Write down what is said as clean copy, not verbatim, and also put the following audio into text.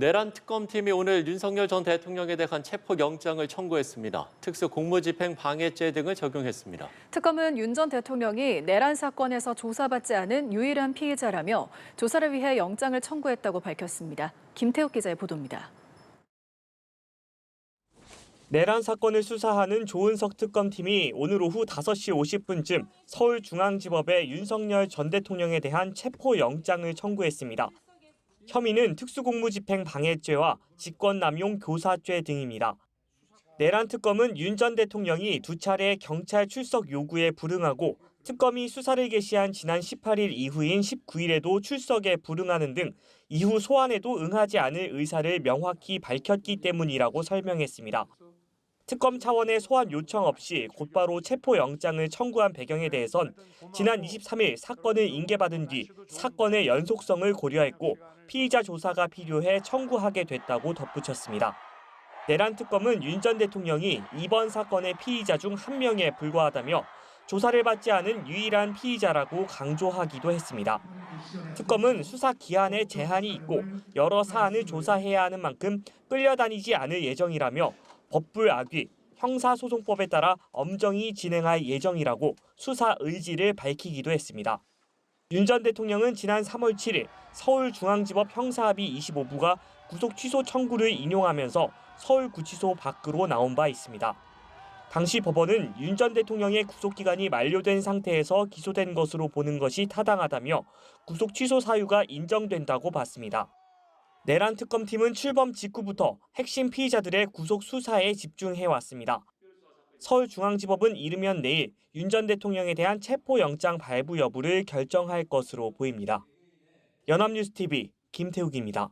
내란 특검팀이 오늘 윤석열 전 대통령에 대한 체포영장을 청구했습니다. 특수 공무집행 방해죄 등을 적용했습니다. 특검은 윤 전 대통령이 내란 사건에서 조사받지 않은 유일한 피의자라며 조사를 위해 영장을 청구했다고 밝혔습니다. 김태욱 기자의 보도입니다. 내란 사건을 수사하는 조은석 특검팀이 오늘 오후 5시 50분쯤 서울중앙지법에 윤석열 전 대통령에 대한 체포영장을 청구했습니다. 혐의는 특수공무집행 방해죄와 직권남용 교사죄 등입니다. 내란 특검은 윤 전 대통령이 2차례 경찰 출석 요구에 불응하고 특검이 수사를 개시한 지난 18일 이후인 19일에도 출석에 불응하는 등 이후 소환에도 응하지 않을 의사를 명확히 밝혔기 때문이라고 설명했습니다. 특검 차원의 소환 요청 없이 곧바로 체포영장을 청구한 배경에 대해선 지난 23일 사건을 인계받은 뒤 사건의 연속성을 고려했고 피의자 조사가 필요해 청구하게 됐다고 덧붙였습니다. 내란 특검은 윤 전 대통령이 이번 사건의 피의자 중 한 명에 불과하다며 조사를 받지 않은 유일한 피의자라고 강조하기도 했습니다. 특검은 수사 기한에 제한이 있고 여러 사안을 조사해야 하는 만큼 끌려다니지 않을 예정이라며 법불악위, 형사소송법에 따라 엄정히 진행할 예정이라고 수사 의지를 밝히기도 했습니다. 윤 전 대통령은 지난 3월 7일 서울중앙지법 형사합의 25부가 구속 취소 청구를 인용하면서 서울구치소 밖으로 나온 바 있습니다. 당시 법원은 윤 전 대통령의 구속기간이 만료된 상태에서 기소된 것으로 보는 것이 타당하다며 구속 취소 사유가 인정된다고 봤습니다. 내란 특검팀은 출범 직후부터 핵심 피의자들의 구속 수사에 집중해왔습니다. 서울중앙지법은 이르면 내일 윤 전 대통령에 대한 체포영장 발부 여부를 결정할 것으로 보입니다. 연합뉴스TV 김태욱입니다.